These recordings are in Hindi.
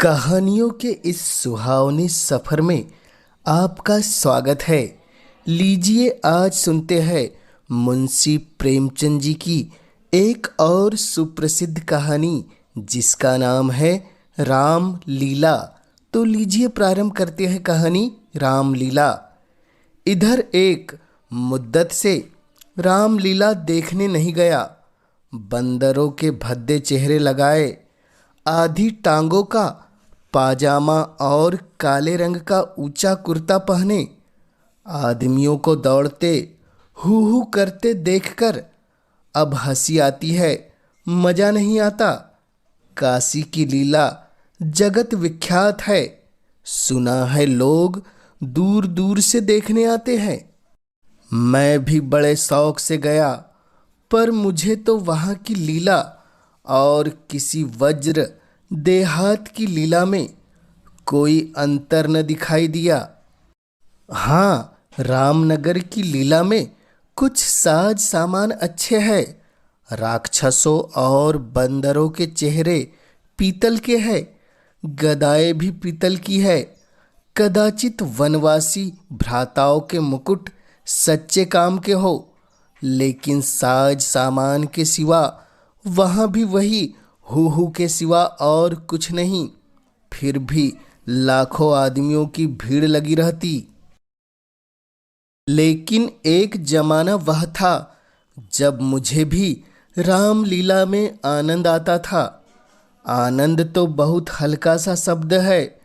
कहानियों के इस सुहावने सफर में आपका स्वागत है। लीजिए आज सुनते हैं मुंशी प्रेमचंद जी की एक और सुप्रसिद्ध कहानी जिसका नाम है राम लीला। तो लीजिए प्रारंभ करते हैं कहानी राम लीला। इधर एक मुद्दत से राम लीला देखने नहीं गया। बंदरों के भद्दे चेहरे लगाए, आधी टांगों का पाजामा और काले रंग का ऊंचा कुर्ता पहने आदमियों को दौड़ते हू हू करते देखकर अब हंसी आती है, मजा नहीं आता। काशी की लीला जगत विख्यात है, सुना है लोग दूर दूर से देखने आते हैं। मैं भी बड़े शौक से गया, पर मुझे तो वहाँ की लीला और किसी वज्र देहात की लीला में कोई अंतर न दिखाई दिया। हाँ, रामनगर की लीला में कुछ साज सामान अच्छे हैं। राक्षसों और बंदरों के चेहरे पीतल के हैं, गदाएं भी पीतल की है। कदाचित वनवासी भ्राताओं के मुकुट सच्चे काम के हो, लेकिन साज सामान के सिवा वहाँ भी वही हू के सिवा और कुछ नहीं। फिर भी लाखों आदमियों की भीड़ लगी रहती। लेकिन एक जमाना वह था जब मुझे भी रामलीला में आनंद आता था। आनंद तो बहुत हल्का सा शब्द है,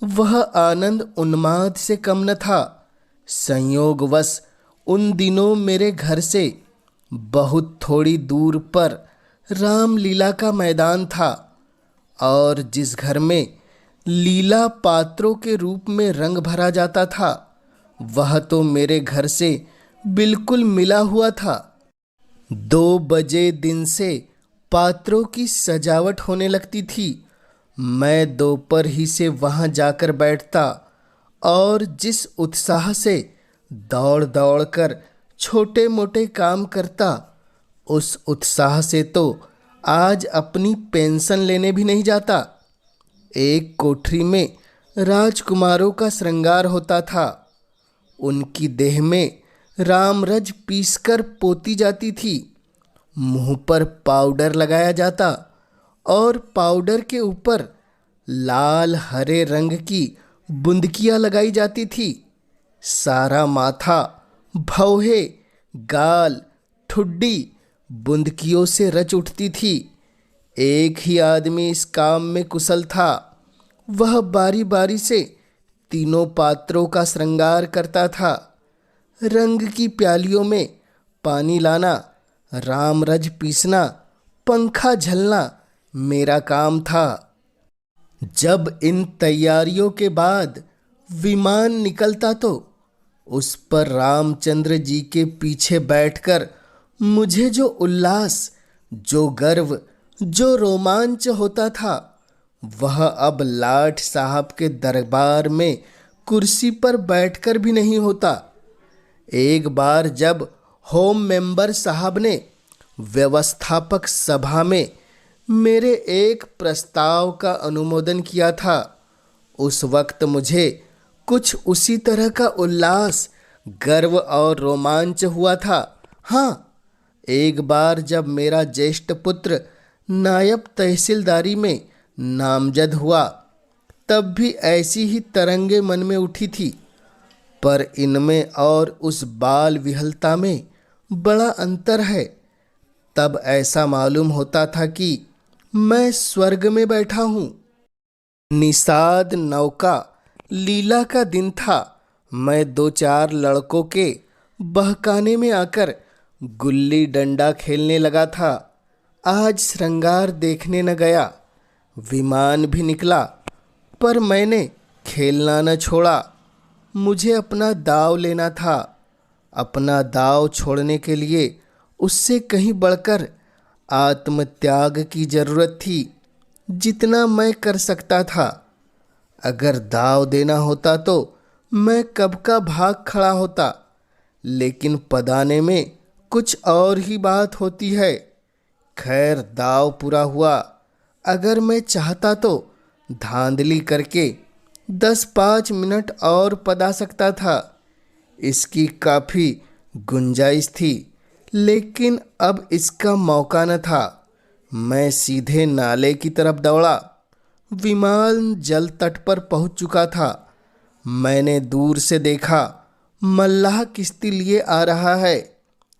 वह आनंद उन्माद से कम न था। संयोगवश उन दिनों मेरे घर से बहुत थोड़ी दूर पर रामलीला का मैदान था, और जिस घर में लीला पात्रों के रूप में रंग भरा जाता था वह तो मेरे घर से बिल्कुल मिला हुआ था। 2 बजे दिन से पात्रों की सजावट होने लगती थी। मैं दोपहर ही से वहाँ जाकर बैठता और जिस उत्साह से दौड़ दौड़ कर छोटे मोटे काम करता, उस उत्साह से तो आज अपनी पेंशन लेने भी नहीं जाता। एक कोठरी में राजकुमारों का श्रृंगार होता था। उनकी देह में रामरज पीसकर पोती जाती थी, मुंह पर पाउडर लगाया जाता और पाउडर के ऊपर लाल हरे रंग की बुंदकियां लगाई जाती थी। सारा माथा, भौहे, गाल, ठुड्डी बुंदकियों से रच उठती थी। एक ही आदमी इस काम में कुशल था। वह बारी बारी से तीनों पात्रों का श्रृंगार करता था। रंग की प्यालियों में पानी लाना, रामरज पीसना, पंखा झलना मेरा काम था। जब इन तैयारियों के बाद विमान निकलता तो उस पर रामचंद्र जी के पीछे बैठकर मुझे जो उल्लास, जो गर्व, जो रोमांच होता था, वह अब लाट साहब के दरबार में कुर्सी पर बैठकर भी नहीं होता। एक बार जब होम मेंबर साहब ने व्यवस्थापक सभा में मेरे एक प्रस्ताव का अनुमोदन किया था, उस वक्त मुझे कुछ उसी तरह का उल्लास, गर्व और रोमांच हुआ था। हाँ, एक बार जब मेरा ज्येष्ठ पुत्र नायब तहसीलदारी में नामजद हुआ, तब भी ऐसी ही तरंगे मन में उठी थी, पर इनमें और उस बाल विहलता में बड़ा अंतर है। तब ऐसा मालूम होता था कि मैं स्वर्ग में बैठा हूँ। निषाद नौका लीला का दिन था। मैं 2-4 लड़कों के बहकाने में आकर गुल्ली डंडा खेलने लगा था। आज श्रृंगार देखने न गया। विमान भी निकला, पर मैंने खेलना न छोड़ा। मुझे अपना दाव लेना था। अपना दाव छोड़ने के लिए उससे कहीं बढ़कर आत्मत्याग की जरूरत थी, जितना मैं कर सकता था। अगर दाव देना होता तो मैं कब का भाग खड़ा होता, लेकिन पदाने में कुछ और ही बात होती है। खैर, दाव पूरा हुआ। अगर मैं चाहता तो धांधली करके 10-5 मिनट और पदा सकता था। इसकी काफ़ी गुंजाइश थी, लेकिन अब इसका मौका न था। मैं सीधे नाले की तरफ दौड़ा। विमान जल तट पर पहुंच चुका था। मैंने दूर से देखा, मल्लाह किश्ती लिए आ रहा है।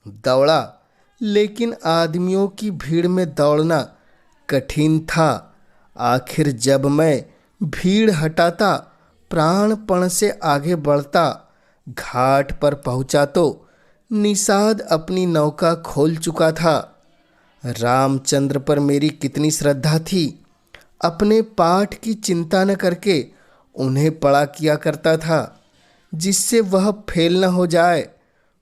दौड़ा, लेकिन आदमियों की भीड़ में दौड़ना कठिन था। आखिर जब मैं भीड़ हटाता, प्राणपण से आगे बढ़ता, घाट पर पहुंचा तो निषाद अपनी नौका खोल चुका था। रामचंद्र पर मेरी कितनी श्रद्धा थी। अपने पाठ की चिंता न करके उन्हें पढ़ा किया करता था, जिससे वह फेल न हो जाए।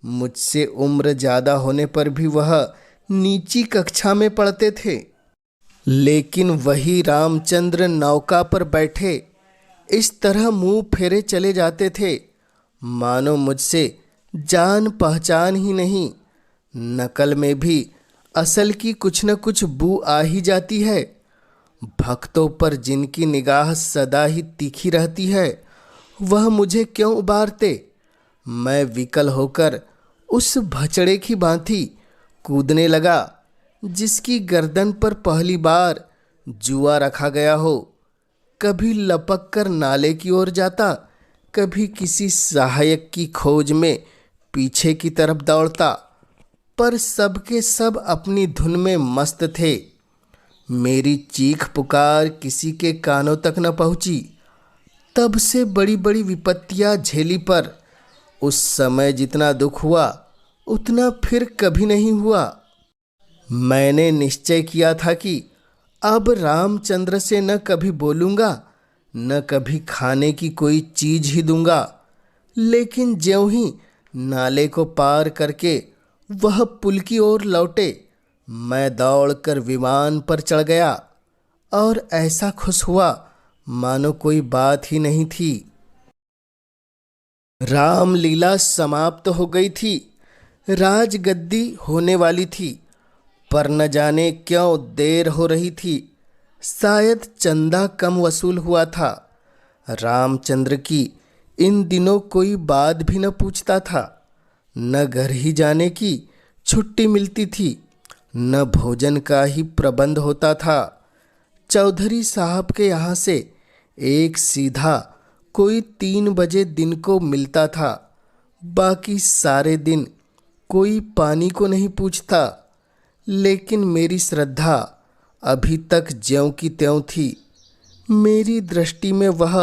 मुझसे उम्र ज़्यादा होने पर भी वह नीची कक्षा में पढ़ते थे, लेकिन वही रामचंद्र नौका पर बैठे इस तरह मुंह फेरे चले जाते थे, मानो मुझसे जान पहचान ही नहीं। नकल में भी असल की कुछ न कुछ बू आ ही जाती है। भक्तों पर जिनकी निगाह सदा ही तीखी रहती है, वह मुझे क्यों उबारते। मैं विकल होकर उस भचड़े की भांति कूदने लगा, जिसकी गर्दन पर पहली बार जुआ रखा गया हो। कभी लपक कर नाले की ओर जाता, कभी किसी सहायक की खोज में पीछे की तरफ दौड़ता, पर सबके सब अपनी धुन में मस्त थे। मेरी चीख पुकार किसी के कानों तक न पहुंची। तब से बड़ी बड़ी विपत्तियां झेली, पर उस समय जितना दुख हुआ उतना फिर कभी नहीं हुआ। मैंने निश्चय किया था कि अब रामचंद्र से न कभी बोलूँगा, न कभी खाने की कोई चीज ही दूंगा। लेकिन ज्यों ही नाले को पार करके वह पुल की ओर लौटे, मैं दौड़कर विमान पर चढ़ गया और ऐसा खुश हुआ मानो कोई बात ही नहीं थी। रामलीला समाप्त हो गई थी। राजगद्दी होने वाली थी, पर न जाने क्यों देर हो रही थी। शायद चंदा कम वसूल हुआ था। रामचंद्र की इन दिनों कोई बात भी न पूछता था। न घर ही जाने की छुट्टी मिलती थी, न भोजन का ही प्रबंध होता था। चौधरी साहब के यहाँ से एक सीधा कोई 3 बजे दिन को मिलता था। बाकी सारे दिन कोई पानी को नहीं पूछता। लेकिन मेरी श्रद्धा अभी तक ज्यों की त्यों थी। मेरी दृष्टि में वह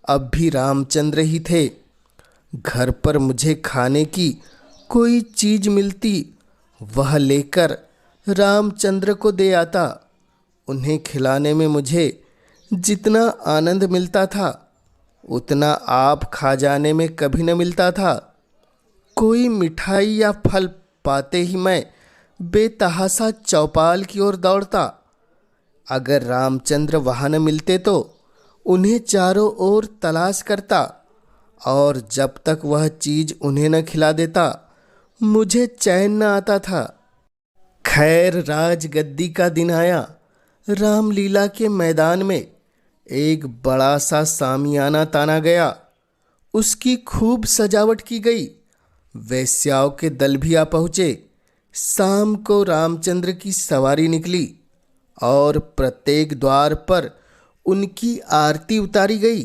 अब भी रामचंद्र ही थे। घर पर मुझे खाने की कोई चीज मिलती, वह लेकर रामचंद्र को दे आता। उन्हें खिलाने में मुझे जितना आनंद मिलता था, उतना आप खा जाने में कभी न मिलता था। कोई मिठाई या फल पाते ही मैं बेतहासा चौपाल की ओर दौड़ता। अगर रामचंद्र वहाँ न मिलते तो उन्हें चारों ओर तलाश करता, और जब तक वह चीज उन्हें न खिला देता मुझे चैन न आता था। खैर, राजगद्दी का दिन आया। रामलीला के मैदान में एक बड़ा सा सामियाना ताना गया। उसकी खूब सजावट की गई। वेश्याओं के दल भी आ पहुँचे। शाम को रामचंद्र की सवारी निकली और प्रत्येक द्वार पर उनकी आरती उतारी गई।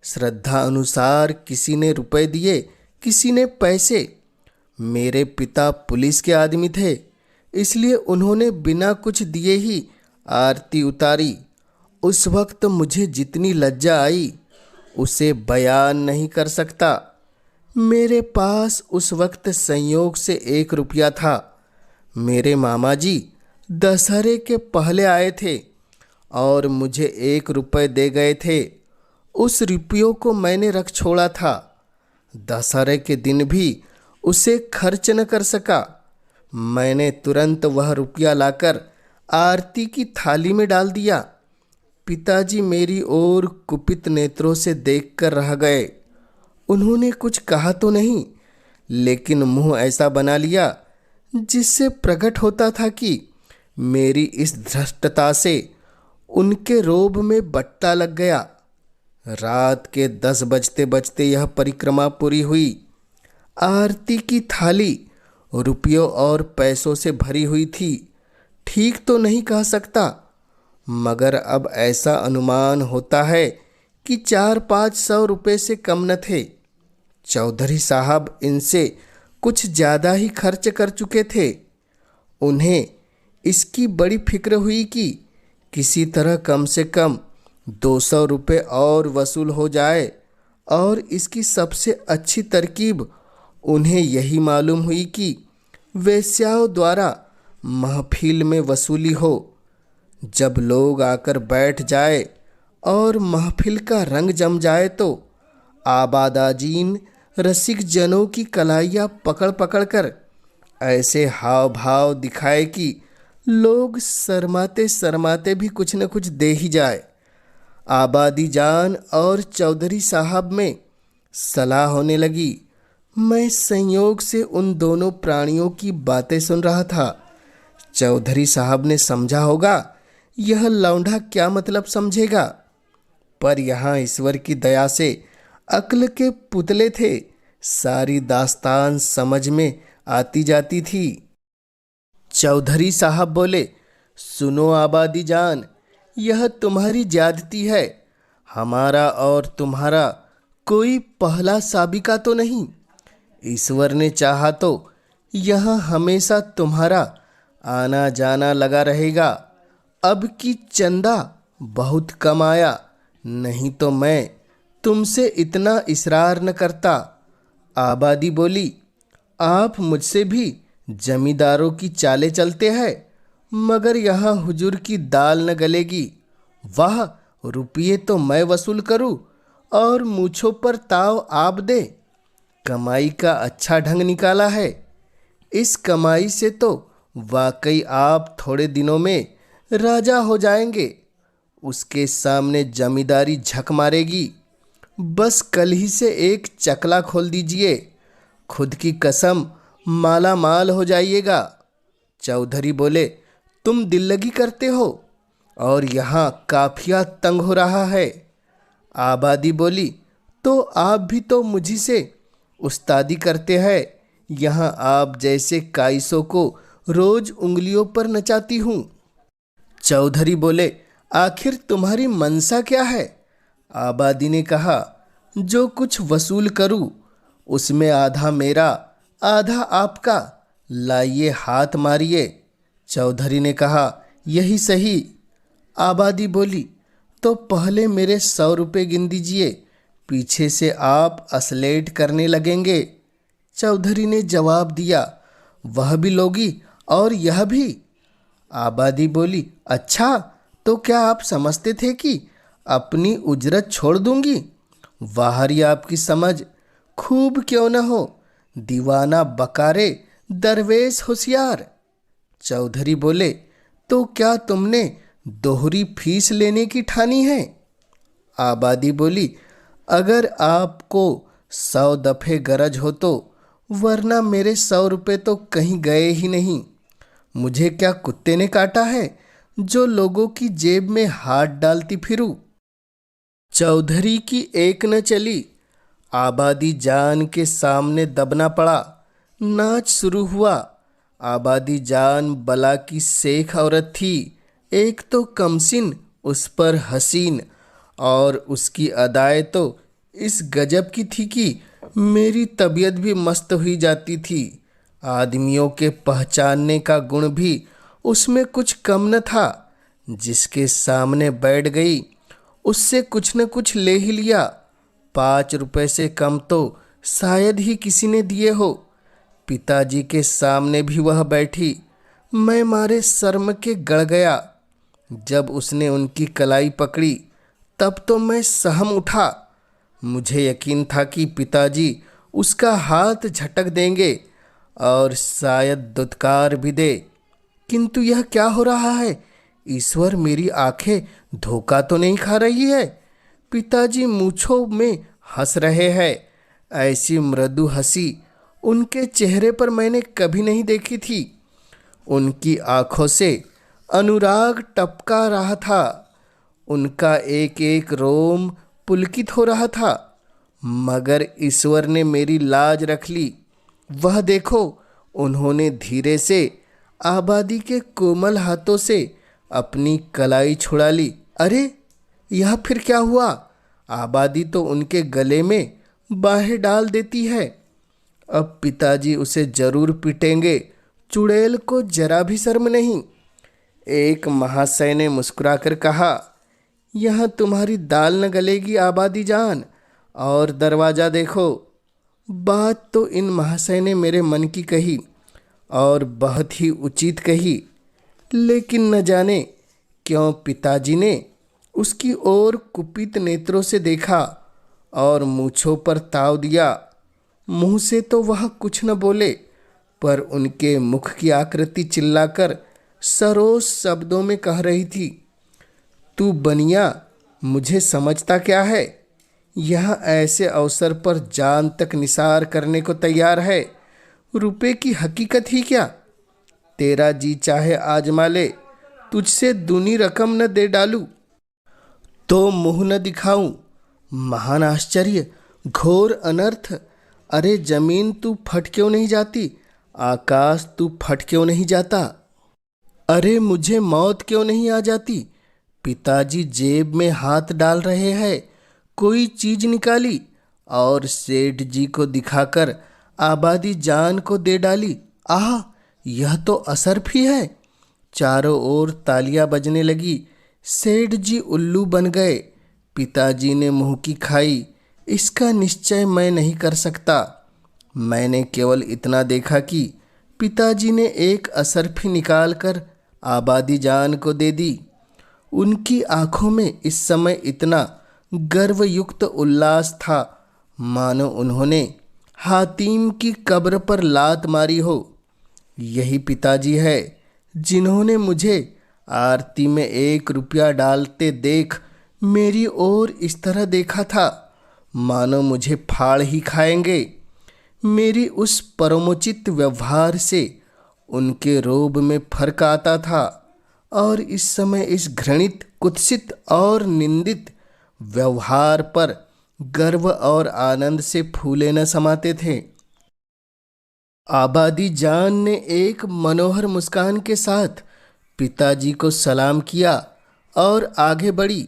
श्रद्धा अनुसार किसी ने रुपए दिए, किसी ने पैसे। मेरे पिता पुलिस के आदमी थे, इसलिए उन्होंने बिना कुछ दिए ही आरती उतारी। उस वक्त मुझे जितनी लज्जा आई उसे बयान नहीं कर सकता। मेरे पास उस वक्त संयोग से 1 रुपया था। मेरे मामा जी दशहरे के पहले आए थे और मुझे 1 रुपये दे गए थे। उस रुपयों को मैंने रख छोड़ा था। दशहरे के दिन भी उसे खर्च न कर सका। मैंने तुरंत वह रुपया लाकर आरती की थाली में डाल दिया। पिताजी मेरी ओर कुपित नेत्रों से देखकर रह गए। उन्होंने कुछ कहा तो नहीं, लेकिन मुंह ऐसा बना लिया जिससे प्रकट होता था कि मेरी इस धृष्टता से उनके रोब में बट्टा लग गया। रात के 10 बजते बजते यह परिक्रमा पूरी हुई। आरती की थाली रुपयों और पैसों से भरी हुई थी। ठीक तो नहीं कह सकता, मगर अब ऐसा अनुमान होता है कि 400-500 रुपये से कम न थे। चौधरी साहब इनसे कुछ ज़्यादा ही खर्च कर चुके थे। उन्हें इसकी बड़ी फिक्र हुई कि किसी तरह कम से कम 200 रुपये और वसूल हो जाए, और इसकी सबसे अच्छी तरकीब उन्हें यही मालूम हुई कि वेश्याओं द्वारा महफिल में वसूली हो। जब लोग आकर बैठ जाए और महफिल का रंग जम जाए तो आबादाजीन रसिक जनों की कलाइयाँ पकड़ पकड़ कर ऐसे हाव भाव दिखाए कि लोग शर्माते शर्माते भी कुछ न कुछ दे ही जाए। आबादी जान और चौधरी साहब में सलाह होने लगी। मैं संयोग से उन दोनों प्राणियों की बातें सुन रहा था। चौधरी साहब ने समझा होगा यह लौंडा क्या मतलब समझेगा, पर यहाँ ईश्वर की दया से अक्ल के पुतले थे। सारी दास्तान समझ में आती जाती थी। चौधरी साहब बोले, सुनो आबादी जान, यह तुम्हारी ज्यादती है। हमारा और तुम्हारा कोई पहला साबिका तो नहीं। ईश्वर ने चाहा तो यह हमेशा तुम्हारा आना जाना लगा रहेगा। अब की चंदा बहुत कम आया, नहीं तो मैं तुमसे इतना इसरार न करता। आबादी बोली, आप मुझसे भी जमींदारों की चालें चलते हैं, मगर यहाँ हुजूर की दाल न गलेगी। वाह, रुपये तो मैं वसूल करूँ और मूछों पर ताव आप दे। कमाई का अच्छा ढंग निकाला है। इस कमाई से तो वाकई आप थोड़े दिनों में राजा हो जाएंगे। उसके सामने जमींदारी झक मारेगी। बस कल ही से एक चकला खोल दीजिए, खुद की कसम माला माल हो जाइएगा। चौधरी बोले, तुम दिल लगी करते हो और यहाँ काफिया तंग हो रहा है। आबादी बोली, तो आप भी तो मुझी से उस्तादी करते हैं। यहाँ आप जैसे काइसों को रोज उंगलियों पर नचाती हूँ। चौधरी बोले, आखिर तुम्हारी मनसा क्या है? आबादी ने कहा, जो कुछ वसूल करूँ उसमें आधा मेरा आधा आपका, लाइए हाथ मारिए। चौधरी ने कहा, यही सही। आबादी बोली, तो पहले मेरे 100 रुपये गिन दीजिए, पीछे से आप असलेट करने लगेंगे। चौधरी ने जवाब दिया, वह भी लोगी और यह भी। आबादी बोली, अच्छा, तो क्या आप समझते थे कि अपनी उजरत छोड़ दूंगी? बाहरी आपकी समझ खूब क्यों न हो, दीवाना बकारे दरवेश होशियार। चौधरी बोले, तो क्या तुमने दोहरी फीस लेने की ठानी है? आबादी बोली, अगर आपको 100 दफ़े गरज हो तो, वरना मेरे 100 रुपये तो कहीं गए ही नहीं। मुझे क्या कुत्ते ने काटा है जो लोगों की जेब में हाथ डालती फिरूं? चौधरी की एक न चली। आबादी जान के सामने दबना पड़ा। नाच शुरू हुआ। आबादी जान बला की शेख औरत थी। एक तो कमसिन, उस पर हसीन, और उसकी अदाएँ तो इस गजब की थी कि मेरी तबीयत भी मस्त हुई जाती थी। आदमियों के पहचानने का गुण भी उसमें कुछ कम न था। जिसके सामने बैठ गई उससे कुछ न कुछ ले ही लिया। 5 रुपए से कम तो शायद ही किसी ने दिए हो। पिताजी के सामने भी वह बैठी। मैं मारे शर्म के गड़ गया। जब उसने उनकी कलाई पकड़ी तब तो मैं सहम उठा। मुझे यकीन था कि पिताजी उसका हाथ झटक देंगे और शायद दुत्कार भी दे, किंतु यह क्या हो रहा है? ईश्वर, मेरी आंखें धोखा तो नहीं खा रही है? पिताजी मूंछों में हंस रहे हैं। ऐसी मृदु हंसी उनके चेहरे पर मैंने कभी नहीं देखी थी। उनकी आंखों से अनुराग टपका रहा था। उनका एक एक रोम पुलकित हो रहा था। मगर ईश्वर ने मेरी लाज रख ली। वह देखो, उन्होंने धीरे से आबादी के कोमल हाथों से अपनी कलाई छुड़ा ली। अरे, यह फिर क्या हुआ? आबादी तो उनके गले में बाहें डाल देती है। अब पिताजी उसे जरूर पीटेंगे। चुड़ैल को जरा भी शर्म नहीं। एक महाशय ने मुस्कुराकर कहा, यहाँ तुम्हारी दाल न गलेगी आबादी जान। और दरवाज़ा देखो। बात तो इन महाशय ने मेरे मन की कही और बहुत ही उचित कही, लेकिन न जाने क्यों पिताजी ने उसकी ओर कुपित नेत्रों से देखा और मूँछों पर ताव दिया। मुंह से तो वह कुछ न बोले, पर उनके मुख की आकृति चिल्लाकर सरोस शब्दों में कह रही थी, तू बनिया मुझे समझता क्या है? यह ऐसे अवसर पर जान तक निसार करने को तैयार है। रुपए की हकीकत ही क्या? तेरा जी चाहे आजमा ले, तुझसे दूनी रकम न दे डालूं तो मुंह न दिखाऊं। महान आश्चर्य, घोर अनर्थ। अरे जमीन तू फट क्यों नहीं जाती? आकाश तू फट क्यों नहीं जाता? अरे मुझे मौत क्यों नहीं आ जाती? पिताजी जेब में हाथ डाल रहे हैं। कोई चीज निकाली और सेठ जी को दिखाकर आबादी जान को दे डाली। आह, यह तो असरफ ही है। चारों ओर तालियां बजने लगी। सेठ जी उल्लू बन गए। पिताजी ने मुंह की खाई। इसका निश्चय मैं नहीं कर सकता। मैंने केवल इतना देखा कि पिताजी ने एक असरफी निकाल कर आबादी जान को दे दी। उनकी आंखों में इस समय इतना गर्वयुक्त उल्लास था मानो उन्होंने हातिम की कब्र पर लात मारी हो। यही पिताजी है जिन्होंने मुझे आरती में 1 रुपया डालते देख मेरी ओर इस तरह देखा था मानो मुझे फाड़ ही खाएंगे। मेरी उस परमोचित व्यवहार से उनके रोब में फर्क आता था और इस समय इस घृणित, कुत्सित और निंदित व्यवहार पर गर्व और आनंद से फूले न समाते थे। आबादी जान ने एक मनोहर मुस्कान के साथ पिताजी को सलाम किया और आगे बढ़ी,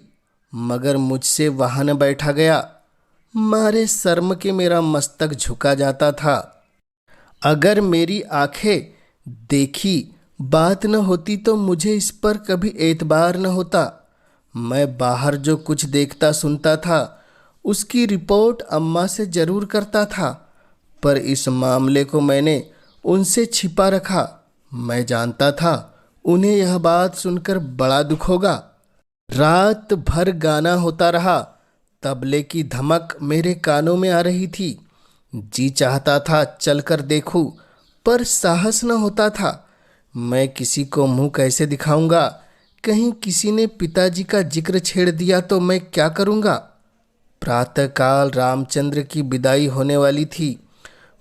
मगर मुझसे वहां न बैठा गया। मारे शर्म के मेरा मस्तक झुका जाता था। अगर मेरी आंखें देखी बात न होती तो मुझे इस पर कभी एतबार न होता। मैं बाहर जो कुछ देखता सुनता था उसकी रिपोर्ट अम्मा से जरूर करता था, पर इस मामले को मैंने उनसे छिपा रखा। मैं जानता था उन्हें यह बात सुनकर बड़ा दुख होगा। रात भर गाना होता रहा। तबले की धमक मेरे कानों में आ रही थी। जी चाहता था चलकर देखूं, पर साहस न होता था। मैं किसी को मुंह कैसे दिखाऊंगा? कहीं किसी ने पिताजी का जिक्र छेड़ दिया तो मैं क्या करूंगा? प्रातःकाल रामचंद्र की विदाई होने वाली थी।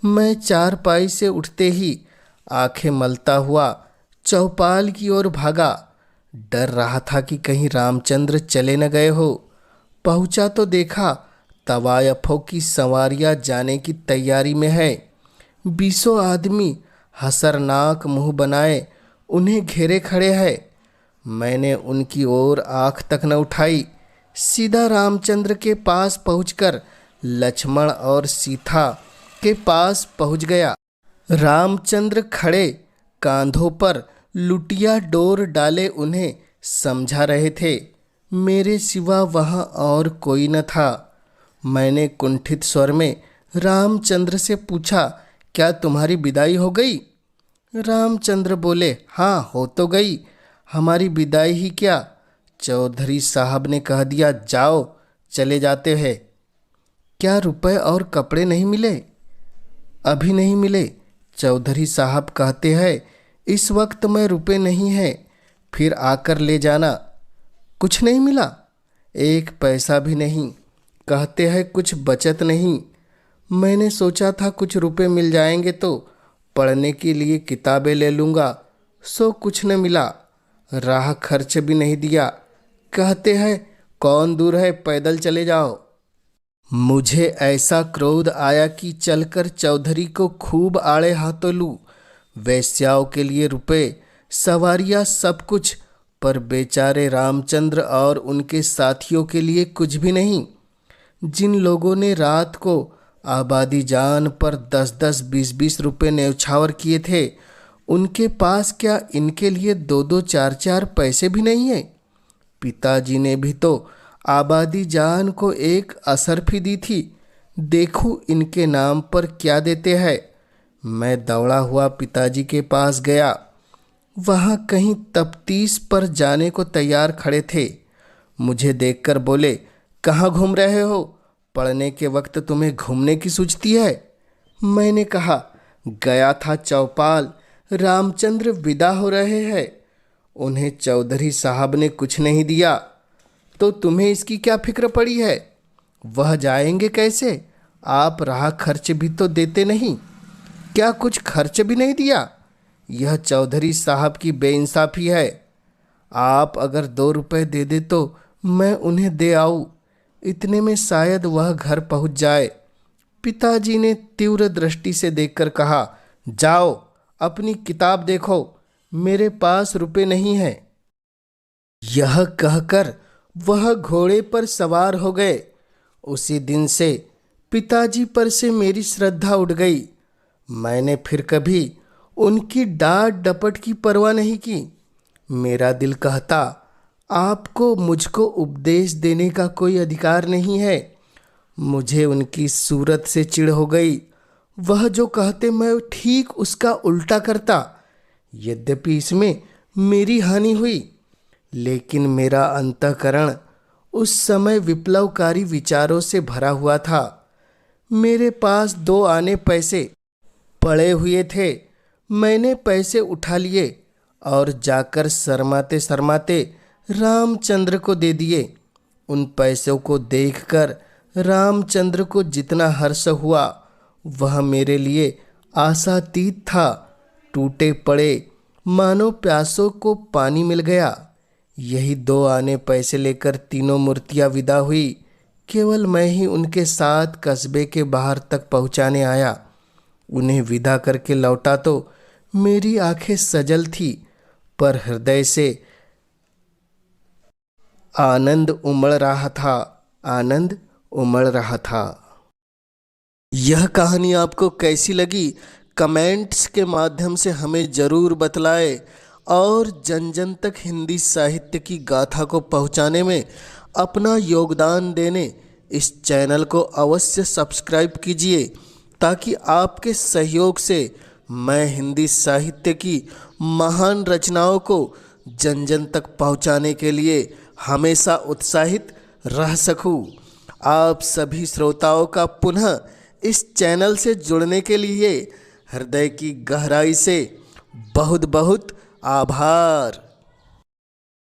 मैं चारपाई से उठते ही आंखें मलता हुआ चौपाल की ओर भागा। डर रहा था कि कहीं रामचंद्र चले न गए हो। पहुंचा तो देखा तवायफों की सवारियां जाने की तैयारी में है। 20 आदमी हसरनाक मुंह बनाए उन्हें घेरे खड़े हैं। मैंने उनकी ओर आंख तक न उठाई। सीधा रामचंद्र के पास पहुंचकर लक्ष्मण और सीता के पास पहुंच गया। रामचंद्र खड़े कांधों पर लुटिया डोर डाले उन्हें समझा रहे थे। मेरे सिवा वहां और कोई न था। मैंने कुंठित स्वर में रामचंद्र से पूछा, क्या तुम्हारी विदाई हो गई? रामचंद्र बोले, हाँ हो तो गई। हमारी विदाई ही क्या, चौधरी साहब ने कह दिया जाओ, चले जाते हैं। क्या रुपए और कपड़े नहीं मिले? अभी नहीं मिले। चौधरी साहब कहते हैं इस वक्त में रुपए नहीं है, फिर आकर ले जाना। कुछ नहीं मिला? 1 पैसा भी नहीं। कहते हैं कुछ बचत नहीं। मैंने सोचा था कुछ रुपए मिल जाएंगे तो पढ़ने के लिए किताबें ले लूँगा, सो कुछ न मिला। राह खर्च भी नहीं दिया। कहते हैं कौन दूर है, पैदल चले जाओ। मुझे ऐसा क्रोध आया कि चलकर चौधरी को खूब आड़े हाथों लूं। वेश्याओं के लिए रुपए, सवारियां, सब कुछ, पर बेचारे रामचंद्र और उनके साथियों के लिए कुछ भी नहीं। जिन लोगों ने रात को आबादी जान पर 10-10, 20-20 रुपये न्यौछावर किए थे, उनके पास क्या इनके लिए 2-2, 4-4 पैसे भी नहीं है? पिताजी ने भी तो आबादी जान को एक असरफी दी थी, देखूं इनके नाम पर क्या देते हैं। मैं दौड़ा हुआ पिताजी के पास गया। वहाँ कहीं तफ्तीश पर जाने को तैयार खड़े थे। मुझे देखकर बोले, कहाँ घूम रहे हो? पढ़ने के वक्त तुम्हें घूमने की सूझती है? मैंने कहा, गया था चौपाल, रामचंद्र विदा हो रहे हैं, उन्हें चौधरी साहब ने कुछ नहीं दिया, तो तुम्हें इसकी क्या फिक्र पड़ी है? वह जाएंगे कैसे? आप राह खर्च भी तो देते नहीं। क्या कुछ खर्च भी नहीं दिया? यह चौधरी साहब की बेइंसाफी है। आप अगर 2 रुपए दे दे तो मैं उन्हें दे आऊँ, इतने में शायद वह घर पहुँच जाए। पिताजी ने तीव्र दृष्टि से देखकर कहा, जाओ अपनी किताब देखो, मेरे पास रुपए नहीं है। यह कहकर वह घोड़े पर सवार हो गए। उसी दिन से पिताजी पर से मेरी श्रद्धा उठ गई। मैंने फिर कभी उनकी डांट डपट की परवाह नहीं की। मेरा दिल कहता, आपको मुझको उपदेश देने का कोई अधिकार नहीं है। मुझे उनकी सूरत से चिढ़ हो गई। वह जो कहते मैं ठीक उसका उल्टा करता। यद्यपि इसमें मेरी हानि हुई, लेकिन मेरा अंतःकरण उस समय विप्लवकारी विचारों से भरा हुआ था। मेरे पास 2 आने पैसे पड़े हुए थे। मैंने पैसे उठा लिए और जाकर शर्माते शर्माते रामचंद्र को दे दिए। उन पैसों को देखकर रामचंद्र को जितना हर्ष हुआ, वह मेरे लिए आशातीत था। टूटे पड़े मानो प्यासों को पानी मिल गया। यही 2 आने पैसे लेकर तीनों मूर्तियां विदा हुई। केवल मैं ही उनके साथ कस्बे के बाहर तक पहुंचाने आया। उन्हें विदा करके लौटा तो मेरी आंखें सजल थी, पर हृदय से आनंद उमड़ रहा था, आनंद उमड़ रहा था। यह कहानी आपको कैसी लगी? कमेंट्स के माध्यम से हमें ज़रूर बतलाएं और जन जन तक हिंदी साहित्य की गाथा को पहुंचाने में अपना योगदान देने इस चैनल को अवश्य सब्सक्राइब कीजिए, ताकि आपके सहयोग से मैं हिंदी साहित्य की महान रचनाओं को जन जन तक पहुंचाने के लिए हमेशा उत्साहित रह सकूं। आप सभी श्रोताओं का पुनः इस चैनल से जुड़ने के लिए हृदय की गहराई से बहुत बहुत आभार।